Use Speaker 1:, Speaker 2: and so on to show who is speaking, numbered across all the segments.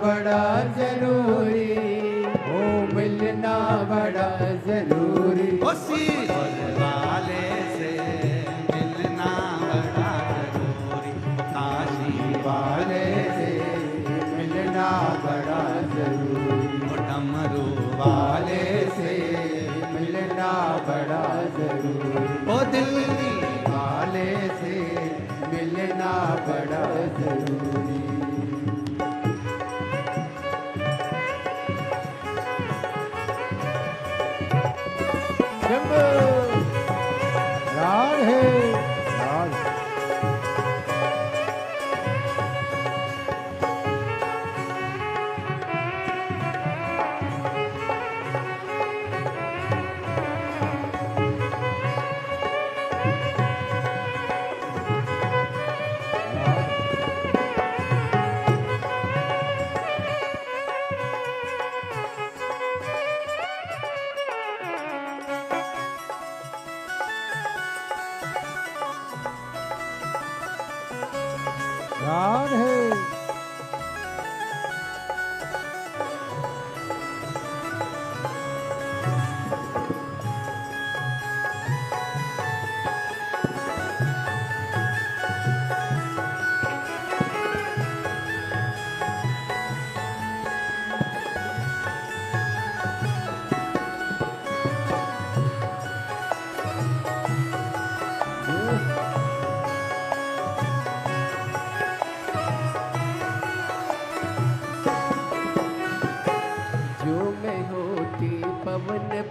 Speaker 1: बड़ा जरूरी, ओ मिलना बड़ा जरूरी।
Speaker 2: सीहोर वाले से मिलना बड़ा जरूरी, काशी
Speaker 1: वाले से मिलना बड़ा जरूरी,
Speaker 2: डमरू
Speaker 1: वाले से मिलना बड़ा जरूरी,
Speaker 2: ओ दिल्ली
Speaker 1: वाले से मिलना बड़ा जरूरी। राधे राधे। राधे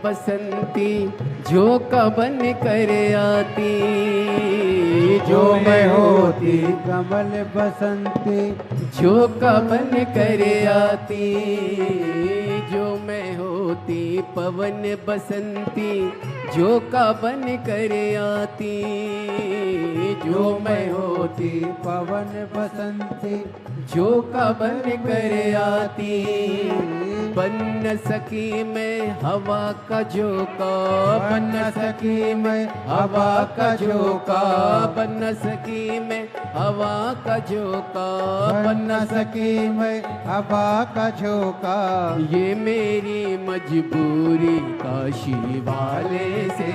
Speaker 1: बसंती झोंका बन कर आती, जो मैं होती कमल बसंती झोंका बन कर आती, जो मैं होती पवन बसंती झोंका बन कर आती, जो मैं होती पवन बसंती झोंका बन कर आती। बन न सकी मैं हवा का झोंका, बन न सकी मैं हवा का झोंका, बन न सकी मैं हवा का झोंका, बन न सकी मैं हवा का झोंका। ये मेरी मजबूरी, काशी वाले से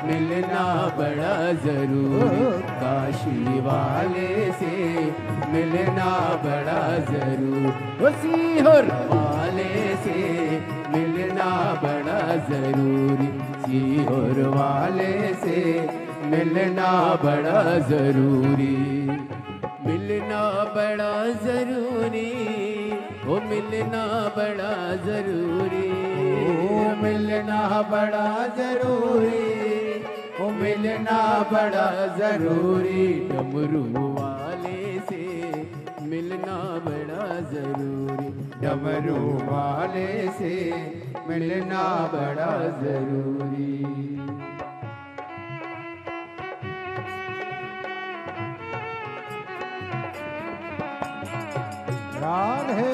Speaker 1: मिलना बड़ा जरूरी, काशी वाले से मिलना बड़ा जरूरी, सीहोर वाले से मिलना बड़ा जरूरी, सीहोर वाले से मिलना बड़ा जरूरी, मिलना बड़ा जरूरी, ओ मिलना बड़ा जरूरी, ओ मिलना बड़ा जरूरी, ओ मिलना बड़ा जरूरी। डमरू वाले से मिलना बड़ा जरूरी, डमरू वाले से मिलना बड़ा जरूरी। राधे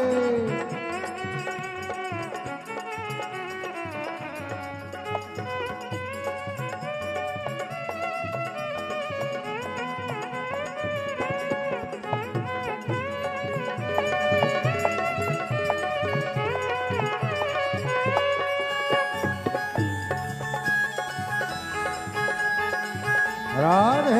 Speaker 1: राधे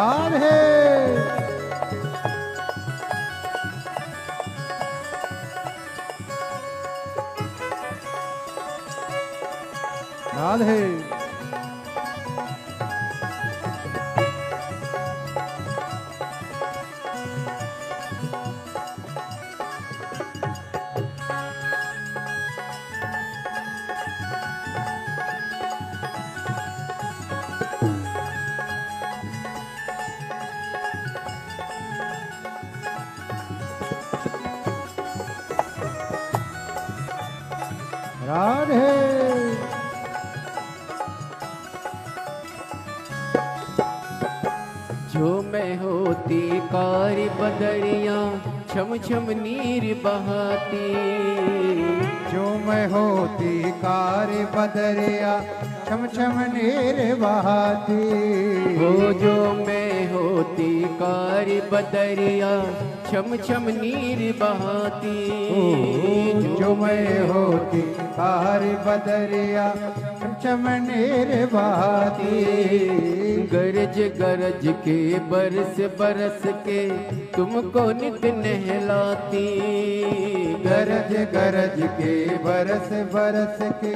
Speaker 1: राधे राधे राधे जो मैं होती कारी बदरिया छम छम नीर बहाती।
Speaker 3: जो मैं होती कारी बदरिया छम छम नीर बहाती।
Speaker 1: हो जो मैं होती कारी बदरिया छम छम नीर बहाती।
Speaker 3: जो मैं होती कारी बदरिया छम छम नीर बहाती।
Speaker 1: गरज गरज के बरस बरस के तुमको नित नहलाती।
Speaker 3: गरज गरज के बरस बरस के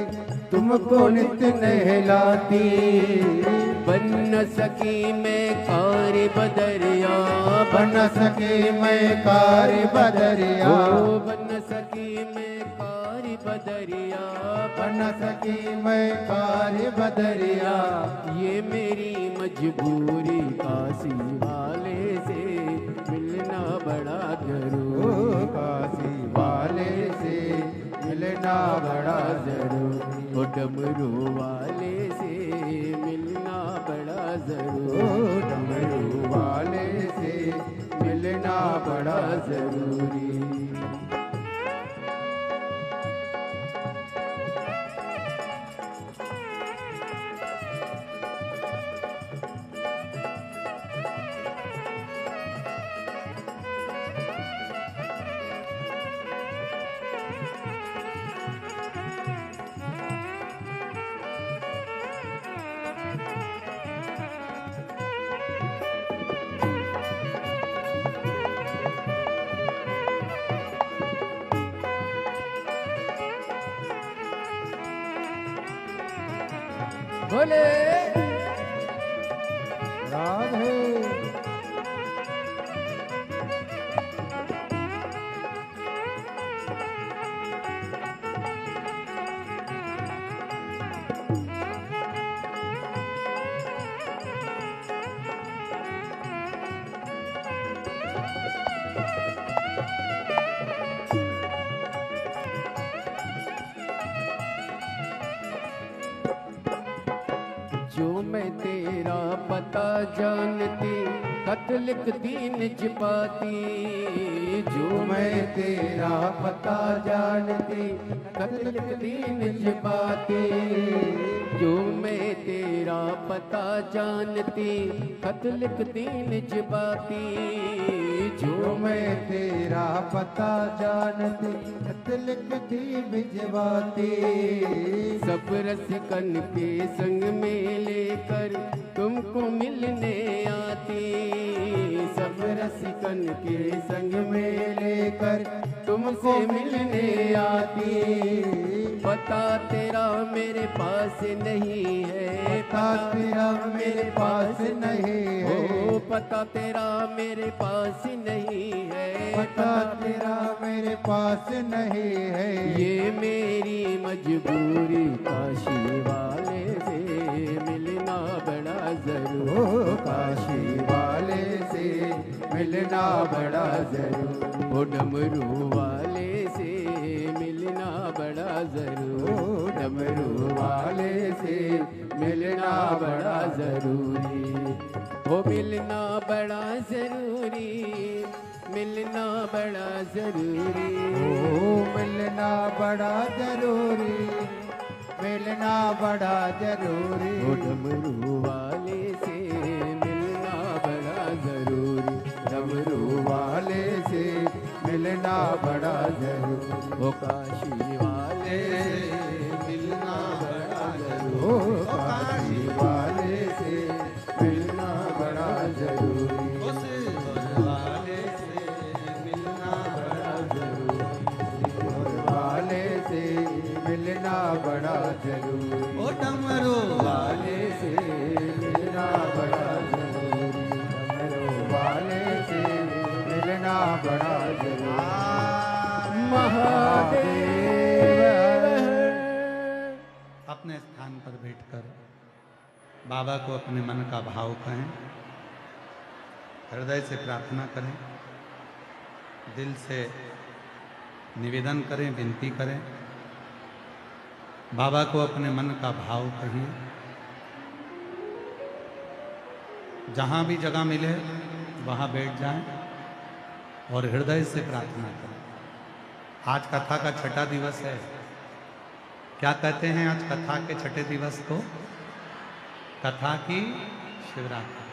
Speaker 3: तुमको नित नहलाती।
Speaker 1: बन न सकी मैं कारी बदरिया,
Speaker 3: बन न सकी मैं कारी बदरिया।
Speaker 1: ओ बन न सकी मैं कारी बदरिया,
Speaker 3: बन न सकी मैं कारी बदरिया।
Speaker 1: ये मेरी मजबूरी काशी वाले से मिलना बड़ा जरूरी।
Speaker 3: काशी वाले से मिलना बड़ा जरूरी।
Speaker 1: ओ डमरू वाले से मिलना बड़ा जरूरी।
Speaker 3: डमरू वाले से मिलना बड़ा जरूरी।
Speaker 1: बोले
Speaker 3: राधे
Speaker 1: जो मैं तेरा पता जानती खत लिखती निज पाती। जो मैं तेरा पता जानती खत लिखती निज पाती। जो मैं तेरा पता जानती खत लिखती निज पाती।
Speaker 3: जो मैं तेरा पता जानती खत लिखती भिजवाती।
Speaker 1: सब रसिकन के संग में लेकर तुमको मिलने आती। सब रसिकन के संग में लेकर तुमसे मिलने आती। पता तेरा मेरे पास नहीं है,
Speaker 3: पता तेरा मेरे पास नहीं है।
Speaker 1: ओ पता तेरा मेरे पास नहीं है।
Speaker 3: पता तेरा मेरे पास नहीं है।
Speaker 1: ये मेरी मजबूरी काशी वाले से मिलना बड़ा जरूरी।
Speaker 3: ओ काशी वाले से मिलना बड़ा जरूरी।
Speaker 1: ओ डमरू वाले से मिलना बड़ा जरूरी।
Speaker 3: ओ डमरू वाले से मिलना बड़ा जरूरी।
Speaker 1: ओ मिलना बड़ा जरूरी, मिलना बड़ा जरूरी।
Speaker 3: ओ मिलना बड़ा जरूरी। मिलना बड़ा जरूरी।
Speaker 1: ओ डमरू वाले से मिलना बड़ा जरूरी। डमरू
Speaker 3: वाले से मिलना बड़ा जरूरी।
Speaker 1: ओ काशी वाले से मिलना बड़ा जरूरी।
Speaker 3: ओ काशी वाले से मिलना बड़ा जरूरी।
Speaker 2: उस वाले से मिलना बड़ा
Speaker 3: और वाले से मिलना बड़ा जरूरी।
Speaker 2: ओ डमरू
Speaker 3: वाले से मिलना बड़ा जरूरी। डमरू वाले से मिलना बड़ा जरूरी।
Speaker 1: महादेव।
Speaker 2: अपने स्थान पर बैठकर बाबा को अपने मन का भाव कहें, हृदय से प्रार्थना करें, दिल से निवेदन करें, विनती करें। बाबा को अपने मन का भाव कहिए। जहाँ भी जगह मिले वहाँ बैठ जाएं और हृदय से प्रार्थना करें। आज कथा का छठा दिवस है। क्या कहते हैं आज कथा के छठे दिवस को? कथा की शिवरात्रि।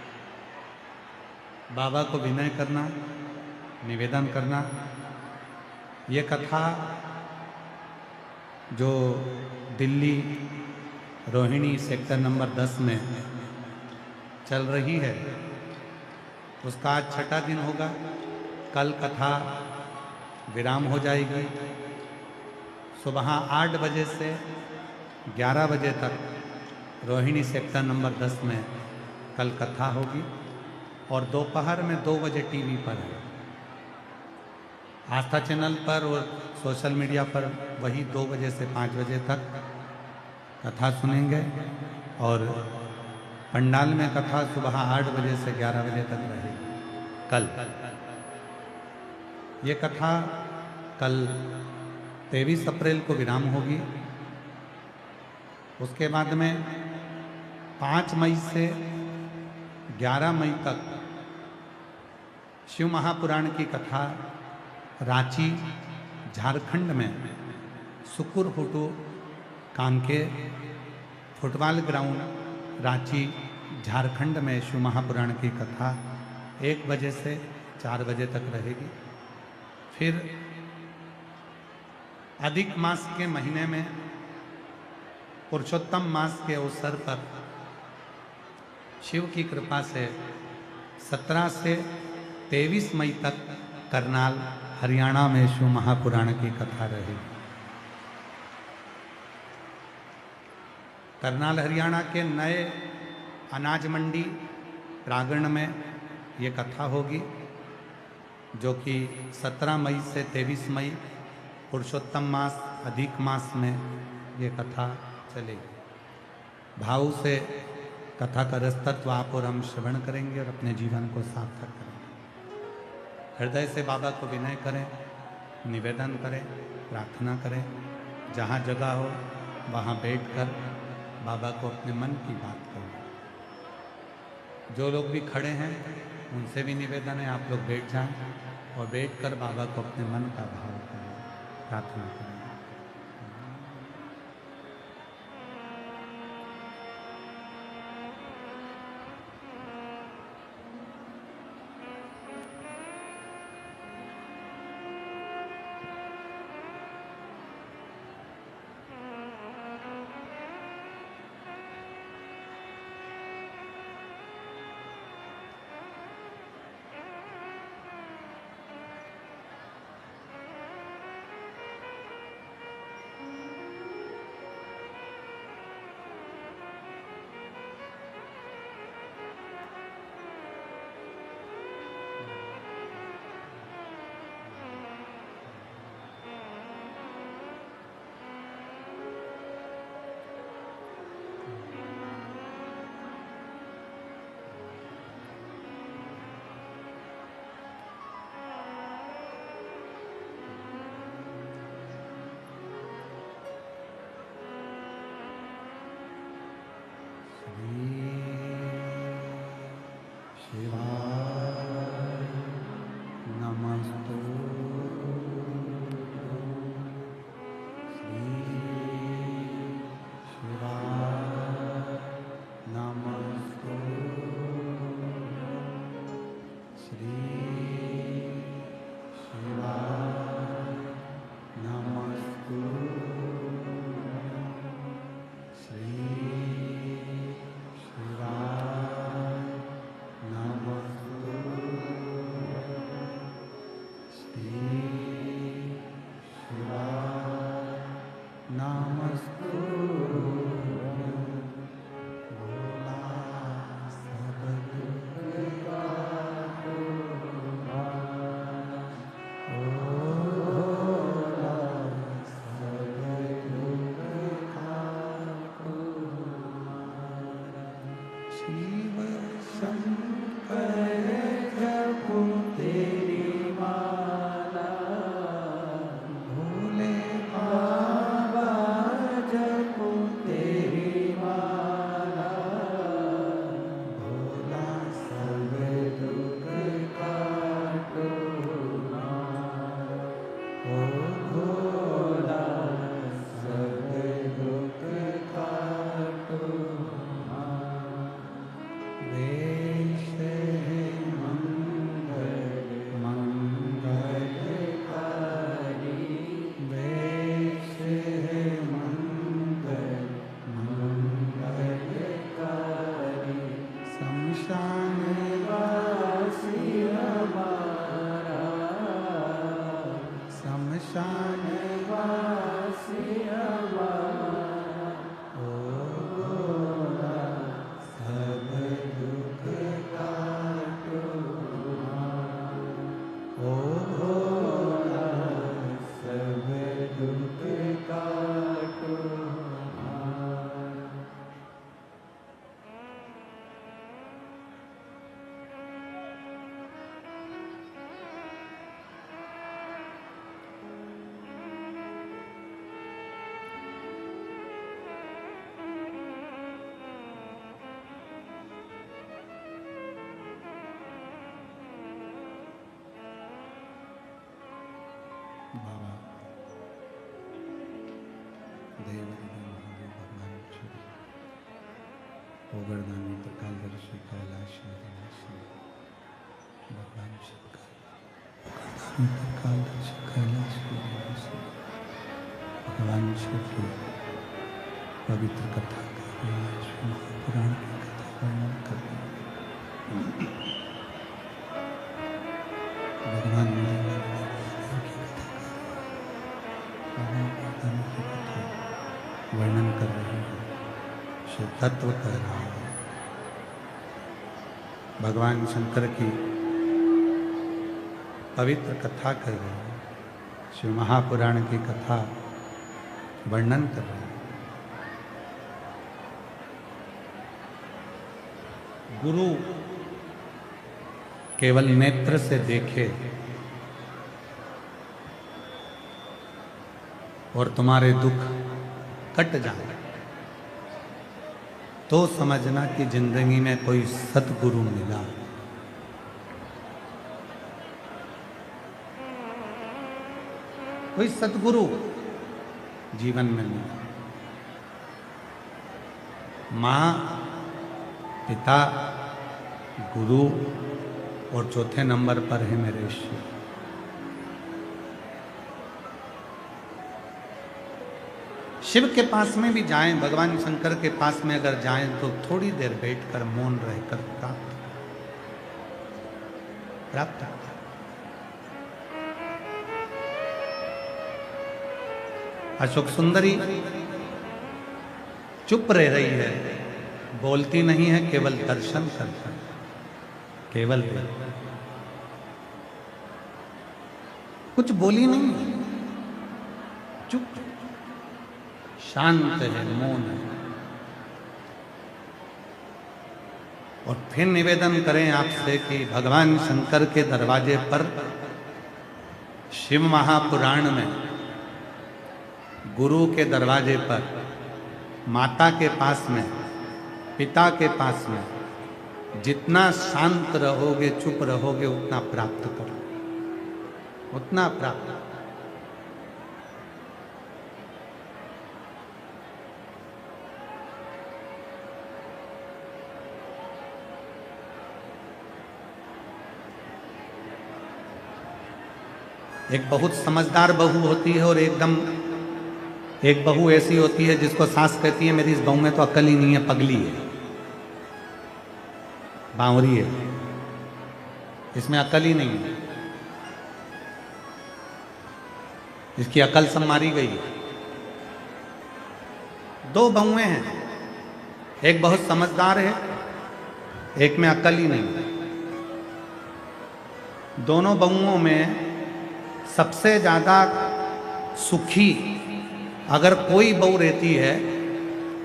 Speaker 2: बाबा को विनय करना, निवेदन करना। ये कथा जो दिल्ली रोहिणी सेक्टर नंबर 10 में चल रही है, उसका आज छठा दिन होगा। कल कथा विराम हो जाएगी। सुबह 8 बजे से 11 बजे तक रोहिणी सेक्टर नंबर 10 में कल कथा होगी और दोपहर में 2 बजे टीवी पर है। आस्था चैनल पर और सोशल मीडिया पर वही 2 बजे से 5 बजे तक कथा सुनेंगे और पंडाल में कथा सुबह 8 बजे से 11 बजे तक रहेगी। कल ये कथा कल 23 अप्रैल को विराम होगी। उसके बाद में 5 मई से 11 मई तक शिव महापुराण की कथा रांची झारखंड में सुकुर Hutu कानके football ground Ranchi Jharkhand में शिव महापुराण की कथा 1 बजे से 4 बजे तक रहेगी। फिर अधिक मास के महीने में पुरुषोत्तम मास के अवसर पर शिव की कृपा से 17 से 23 मई तक करनाल हरियाणा में शिव महापुराण की कथा रहेगी। करनाल हरियाणा के नए अनाज मंडी प्रांगण में ये कथा होगी, जो कि 17 मई से 23 मई पुरुषोत्तम मास अधिक मास में ये कथा चलेगी। भाव से कथा का रसतत्व आप और हम श्रवण करेंगे और अपने जीवन को सार्थक करेंगे। हृदय से बाबा को विनय करें, निवेदन करें, प्रार्थना करें। जहाँ जगह हो वहाँ बैठकर बाबा को अपने मन की बात करें। जो लोग भी खड़े हैं उनसे भी निवेदन है आप लोग बैठ जाएं और बैठकर बाबा को अपने मन का भाव करें, प्रार्थना करें। बाबा देवदेव महादेव भगवान श्री ओगरदानी प्रकालदर्शी कैलाशी निवासी भगवान शंकर ओगरदानी प्रकालदर्शी कैलाशी निवासी भगवान शिव की पवित्र कथा कर रहे हैं, श्री महापुराण की कथा वर्णन कर रहे हैं। भगवान वर्णन कर रहे हैं, शिव तत्व कर रहा है। भगवान शंकर की पवित्र कथा कर रहे हैं, शिव महापुराण की कथा वर्णन कर रहे हैं। गुरु केवल नेत्र से देखे और तुम्हारे दुख कट जाए तो समझना कि जिंदगी में कोई सतगुरु मिला। कोई सतगुरु जीवन में मिला। मां, पिता, गुरु और चौथे नंबर पर है मेरे शिव। शिव के पास में भी जाएं, भगवान शंकर के पास में अगर जाएं तो थोड़ी देर बैठकर मौन रहकर प्राप्त अशोक सुंदरी चुप रह रही है, बोलती नहीं है, केवल दर्शन करता है, केवल कुछ बोली नहीं, चुप शांत है, मौन है। और फिर निवेदन करें आपसे कि भगवान शंकर के दरवाजे पर शिव महापुराण में गुरु के दरवाजे पर, माता के पास में, पिता के पास में जितना शांत रहोगे, चुप रहोगे, उतना प्राप्त करो, उतना प्राप्त। एक बहुत समझदार बहू होती है और एक बहू ऐसी होती है जिसको सास कहती है मेरी इस बहू में तो अक्ल ही नहीं है, पगली है, बावरी है, इसमें अक्ल ही नहीं है, इसकी अकल सब मारी गई है। दो बहुएं हैं, एक बहुत समझदार है, एक में अक्ल ही नहीं है। दोनों बहुओं में सबसे ज्यादा सुखी अगर कोई बहू रहती है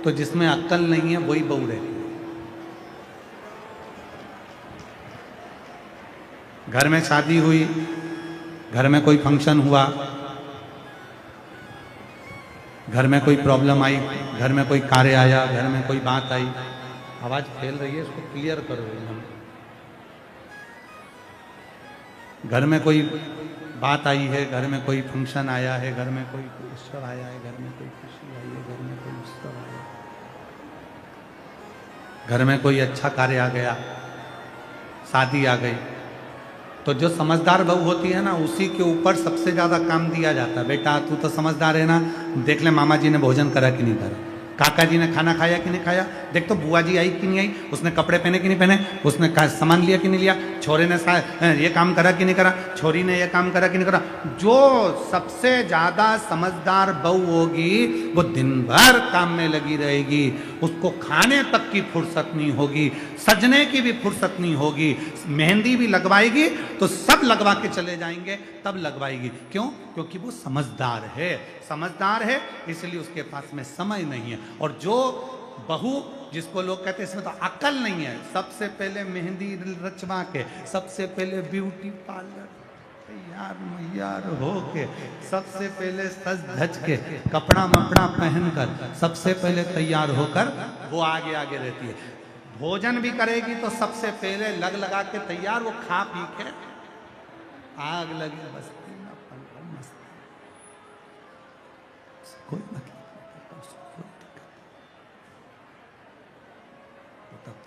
Speaker 2: तो जिसमें अक्ल नहीं है वही बहू रहती है। घर में शादी हुई, घर में कोई फंक्शन हुआ, घर में कोई प्रॉब्लम आई, घर में कोई कार्य आया, घर में कोई बात आई, आवाज फैल रही है, इसको क्लियर करो एकदम। घर में कोई बात आई है, घर में कोई फंक्शन आया है, घर में कोई उत्सव आया है, घर में कोई खुशी आई है, घर में कोई उत्सव आया, घर में कोई अच्छा कार्य आ गया, शादी आ गई, तो जो समझदार बहू होती है ना, उसी के ऊपर सबसे ज्यादा काम दिया जाता है। बेटा तू तो समझदार है ना, देख ले मामा जी ने भोजन करा कि नहीं करा, काका जी ने खाना खाया कि नहीं खाया, देख तो बुआ जी आई कि नहीं आई, उसने कपड़े पहने कि नहीं पहने, उसने सामान लिया कि नहीं लिया, छोरे ने ये काम करा कि नहीं करा, छोरी ने ये काम करा कि नहीं करा। जो सबसे ज्यादा समझदार बहू होगी वो दिन भर काम में लगी रहेगी, उसको खाने तक की फुर्सत नहीं होगी, सजने की भी फुर्सत नहीं होगी, मेहंदी भी लगवाएगी तो सब लगवा के चले जाएंगे, तब लगवाएगी। क्यों? क्योंकि वो समझदार है, समझदार है इसलिए उसके पास में समय नहीं है। और जो बहू जिसको लोग कहते हैं इसमें तो अकल नहीं है, सबसे पहले मेहंदी रचवा के, सबसे पहले ब्यूटी पार्लर तैयार मैयार हो के, सबसे पहले सज धज के, कपड़ा मपड़ा पहनकर, सबसे पहले तैयार होकर वो आगे आगे रहती है। भोजन भी करेगी तो सबसे पहले लग लगा के तैयार, वो खा पी के आग लगी बस्ती में मस्ती।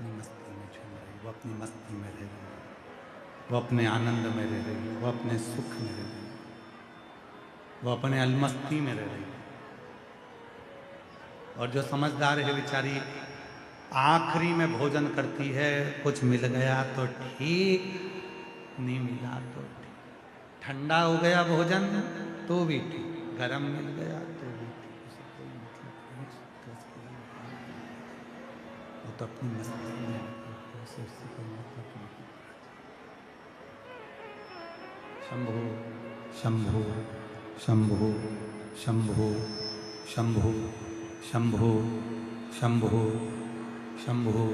Speaker 2: अपनी मस्ती में झूम रही, वो अपनी मस्ती में रह रही, वो अपने आनंद में रह रही, वो अपने सुख में रह रही, वो अपने अलमस्ती में रह रही। और जो समझदार है बेचारी आखिरी में भोजन करती है, कुछ मिल गया तो ठीक, नहीं मिला तो ठीक, ठंडा हो गया भोजन तो भी ठीक, गरम मिल गया तो भी ठीक, उसे कोई मतलब नहीं। वो तो अपनी मस्ती में उसे उससे कोई मतलब नहीं। शंभु शंभु शंभु शंभु शंभु शंभु शंभु शंभु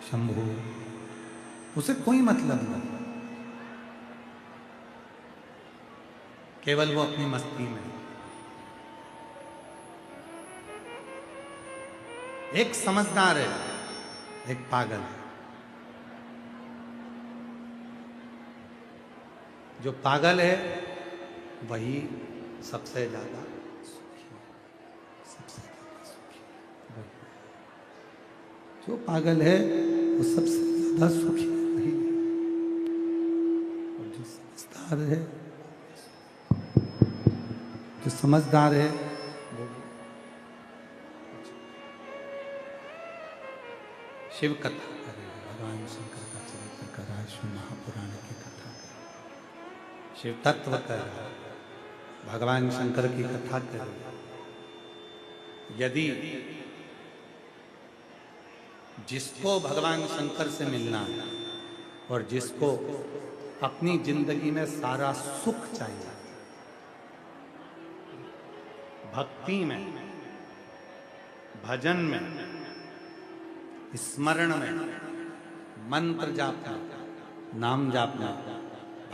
Speaker 2: शंभु, उसे कोई मतलब नहीं, केवल वो अपनी मस्ती में। एक समझदार है, एक पागल है। जो पागल है वही सबसे ज्यादा सुखी है, सबसे ज्यादा सुखी है। जो पागल है वो सबसे ज्यादा सुखी नहीं है, और जो समझदार है, जो समझदार है वो शिव कथा करे, भगवान शंकर का चरित्र करा, शिव महापुराण की कथा करे, शिव तत्व करे, भगवान शंकर की कथा करे। यदि जिसको भगवान शंकर से मिलना है और जिसको अपनी जिंदगी में सारा सुख चाहिए, भक्ति में, भजन में, स्मरण में, मंत्र जापना, नाम जापना,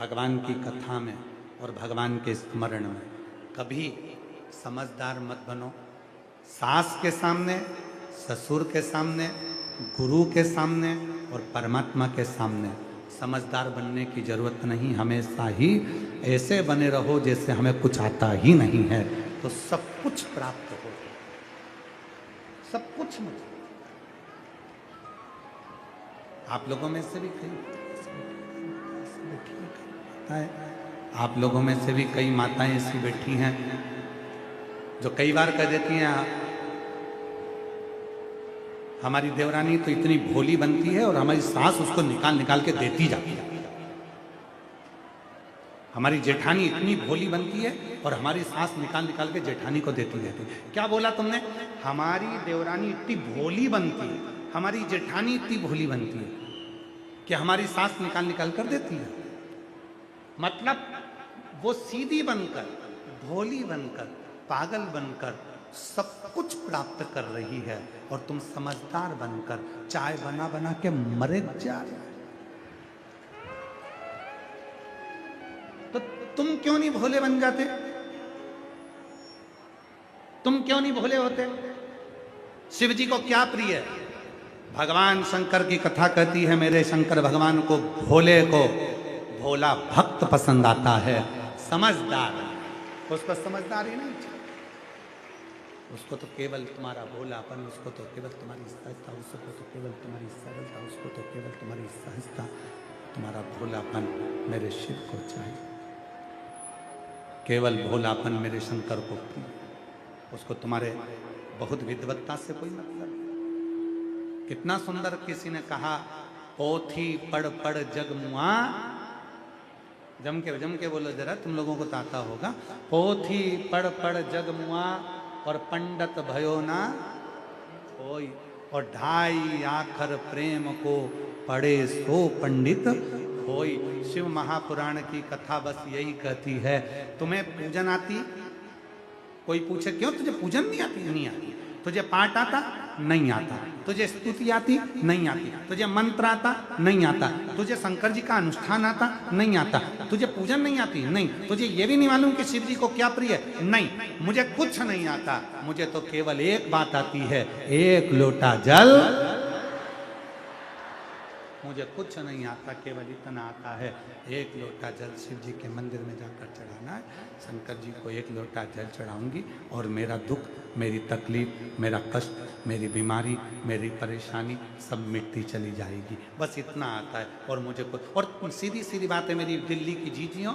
Speaker 2: भगवान की कथा में और भगवान के स्मरण में, कभी समझदार मत बनो। सास के सामने, ससुर के सामने, गुरु के सामने और परमात्मा के सामने समझदार बनने की जरूरत नहीं। हमेशा ही ऐसे बने रहो जैसे हमें कुछ आता ही नहीं है, तो सब कुछ प्राप्त हो, सब कुछ मिल। आप लोगों में से भी आप लोगों में से भी कई माताएं ऐसी बैठी हैं जो कई बार कह देती हैं हमारी देवरानी तो इतनी भोली बनती है और हमारी सास उसको निकाल निकाल के देती जाती है। हमारी जेठानी इतनी भोली बनती है और हमारी सास निकाल निकाल के जेठानी को देती रहती है। क्या बोला तुमने? हमारी देवरानी इतनी भोली बनती है, हमारी जेठानी इतनी भोली बनती है कि हमारी सास निकाल निकाल कर देती है। मतलब वो सीधी बनकर, भोली बनकर, पागल बनकर सब कुछ प्राप्त कर रही है और तुम समझदार बनकर चाय बना बना के मरे जा रहे हो। तो तुम क्यों नहीं भोले बन जाते? तुम क्यों नहीं भोले होते? शिव जी को क्या प्रिय है? भगवान शंकर की कथा कहती है मेरे शंकर भगवान को, भोले को भोला भक्त पसंद आता है, समझदार। उसको समझदार ही नहीं चाहिए, उसको तो केवल तुम्हारा भोलापन, उसको तो केवल तुम्हारी सहजता, उसको तो केवल तुम्हारी सरलता, उसको तो केवल तुम्हारी सहजता, तुम्हारा भोलापन मेरे शिव को चाहिए। केवल भोलापन मेरे शंकर को, उसको तुम्हारे बहुत विद्वत्ता से कोई मतलब नहीं। कितना सुंदर किसी ने कहा, पोथी पढ़ पढ़ जग मुआ, जम के बोलो जरा, तुम लोगों को तो आता होगा। पोथी पढ़ पढ़ जग मुआ और पंडित भयो ना होई, और ढाई आखर प्रेम को पढ़े सो पंडित होई। शिव महापुराण की कथा बस यही कहती है। तुम्हें पूजन आती? कोई पूछे क्यों तुझे पूजन नहीं आती? नहीं आती। तुझे पाठ आता? नहीं आता। तुझे स्तुति आती? नहीं आती। तुझे मंत्र आता? नहीं आता। तुझे शंकर जी का अनुष्ठान आता? नहीं आता। तुझे पूजन नहीं आती? नहीं। तुझे ये भी नहीं मालूम कि शिव जी को क्या प्रिय है? नहीं। मुझे कुछ नहीं आता, मुझे तो केवल एक बात आती है, एक लोटा जल। मुझे कुछ नहीं आता, केवल इतना आता है, एक लोटा जल शिव जी के मंदिर में जाकर चढ़ाना है। शंकर जी को एक लोटा जल चढ़ाऊंगी और मेरा दुख, मेरी तकलीफ, मेरा कष्ट, मेरी बीमारी, मेरी परेशानी सब मिटती चली जाएगी। बस इतना आता है। और मुझे कुछ, और सीधी सीधी बात है मेरी दिल्ली की जीजियों,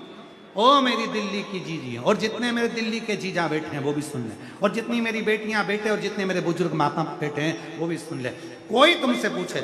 Speaker 2: ओ मेरी दिल्ली की जीजियों, और जितने मेरे दिल्ली के जीजा बैठे हैं वो भी सुन लें, और जितनी मेरी बेटियां बेटे और जितने मेरे बुजुर्ग माता बेटे हैं वो भी सुन ले। कोई तुमसे पूछे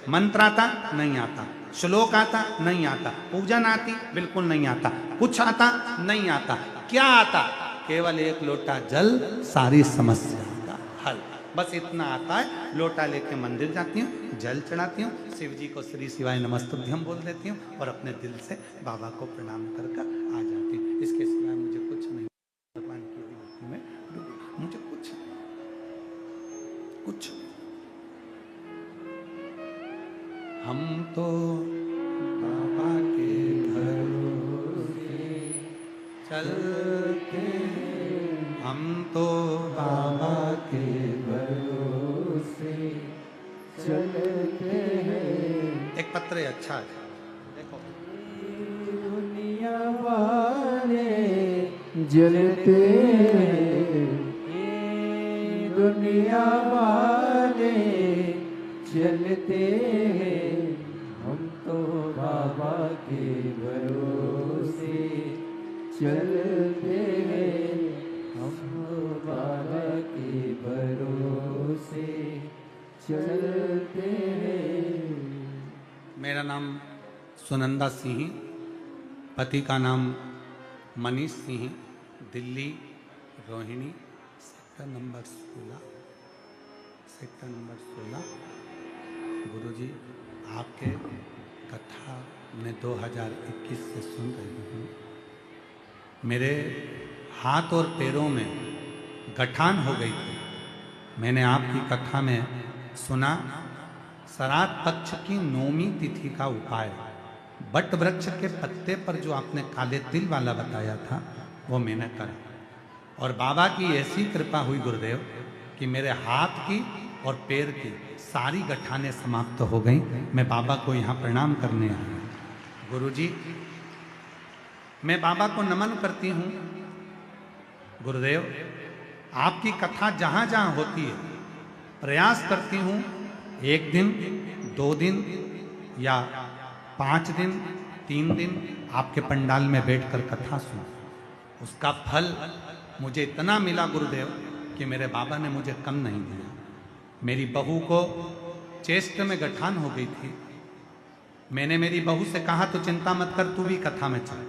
Speaker 2: मंत्र आता? नहीं आता। श्लोक आता? नहीं आता। पूजन आती? बिल्कुल नहीं आता। कुछ आता? नहीं आता। क्या आता? केवल एक लोटा जल, सारी समस्या का हल। बस इतना आता है। लोटा लेके मंदिर जाती हूँ, जल चढ़ाती हूँ, शिव जी को श्री शिवाय नमस्तुभ्यम बोल देती हूँ और अपने दिल से बाबा को प्रणाम कर कर आ जाती हूँ। इसके सिवाय मुझे कुछ नहीं। भगवान की भक्ति में मुझे कुछ कुछ हम तो बाबा के भरोसे चलते, हम तो बाबा के भरोसे
Speaker 3: चलते हैं।
Speaker 2: एक पत्र अच्छा है, देखो।
Speaker 3: दुनिया वाले जलते हैं, दुनिया वाले चलते हैं, हम तो बाबा के भरोसे चलते हैं, हम बाबा के भरोसे चलते हैं।
Speaker 2: मेरा नाम सुनंदा सिंह, पति का नाम Manish Singh, Delhi Rohini, sector number 16, sector number 16। गुरुजी आपके कथा में 2021 से सुन रही हूँ। मेरे हाथ और पैरों में गठान हो गई थी। मैंने आपकी कथा में सुना श्राद्ध पक्ष की नौमी तिथि का उपाय, बट वृक्ष के पत्ते पर जो आपने काले तिल वाला बताया था वो मैंने करा, और बाबा की ऐसी कृपा हुई गुरुदेव कि मेरे हाथ की और पैर की सारी गठानें समाप्त हो गई। मैं बाबा को यहाँ प्रणाम करने आया हूँ। गुरुजी मैं बाबा को नमन करती हूँ। गुरुदेव आपकी कथा जहाँ जहाँ होती है प्रयास करती हूँ, एक दिन 2 दिन या 5 दिन 3 दिन आपके पंडाल में बैठकर कथा सुन। उसका फल मुझे इतना मिला गुरुदेव कि मेरे बाबा ने मुझे कम नहीं दिया। मेरी बहू को चेस्ट में गठान हो गई थी। मैंने मेरी बहू से कहा तो चिंता मत कर, तू भी कथा में चल।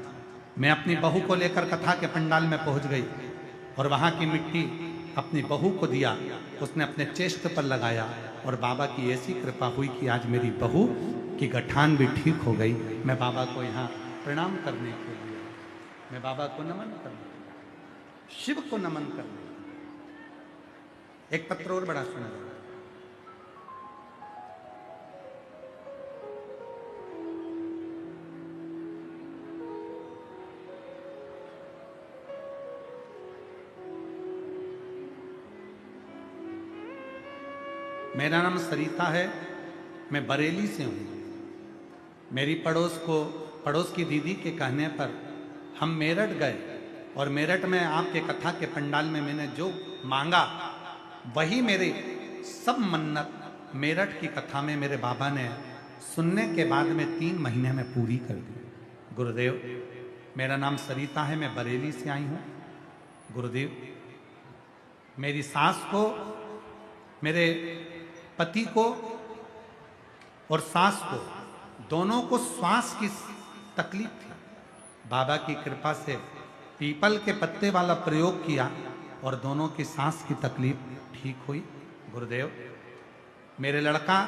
Speaker 2: मैं अपनी बहू को लेकर कथा के पंडाल में पहुंच गई और वहां की मिट्टी अपनी बहू को दिया। उसने अपने चेस्ट पर लगाया और बाबा की ऐसी कृपा हुई कि आज मेरी बहू की गठान भी ठीक हो गई। मैं बाबा को यहाँ प्रणाम करने के लिए, मैं बाबा को नमन करने, शिव को नमन करने। एक पत्र और बड़ा सुना जाए। मेरा नाम सरिता है, मैं बरेली से हूँ। मेरी पड़ोस की दीदी के कहने पर हम मेरठ गए और मेरठ में आपके कथा के पंडाल में मैंने जो मांगा वही मेरे सब मन्नत मेरठ की कथा में मेरे बाबा ने सुनने के बाद में 3 महीने में पूरी कर दी। गुरुदेव मेरा नाम सरिता है, मैं बरेली से आई हूँ। गुरुदेव मेरी सास को, मेरे पति को और सास को दोनों को श्वास की तकलीफ थी। बाबा की कृपा से पीपल के पत्ते वाला प्रयोग किया और दोनों की सांस की तकलीफ ठीक हुई। गुरुदेव मेरे लड़का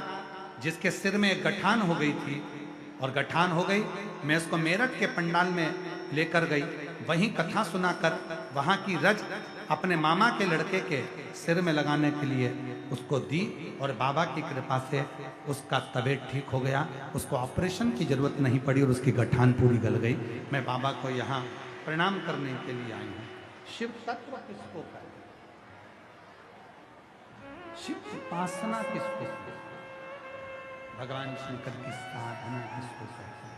Speaker 2: जिसके सिर में एक गठान हो गई थी और गठान हो गई, मैं उसको मेरठ के पंडाल में लेकर गई, वहीं कथा सुनाकर वहाँ की रज अपने मामा के लड़के के सिर में लगाने के लिए उसको दी और बाबा की कृपा से उसका तबीयत ठीक हो गया। उसको ऑपरेशन की जरूरत नहीं पड़ी और उसकी गठान पूरी गल गई। मैं बाबा को यहाँ प्रणाम करने के लिए आई हूँ। शिव तत्व किसको कहते हैं? शिव उपासना किसको? भगवान शंकर की साधना की सोसाइटी।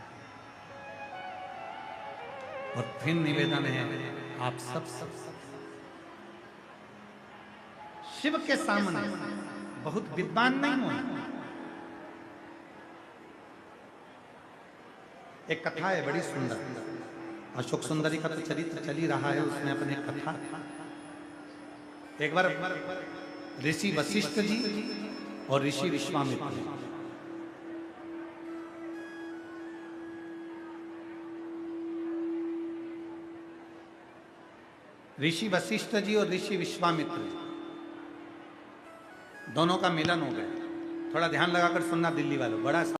Speaker 2: और फिर निवेदन है आप सब शिव के सामने बहुत विद्वान नहीं हो। एक कथा है बड़ी सुंदर, अशोक सुंदरी का तो चरित्र चल ही रहा है, उसमें अपने कथा। एक बार ऋषि वशिष्ठ जी और ऋषि विश्वामित्र जी ऋषि वशिष्ठ जी और ऋषि विश्वामित्र जी दोनों का मिलन हो गया। थोड़ा ध्यान लगाकर सुनना दिल्ली वालों, बड़ा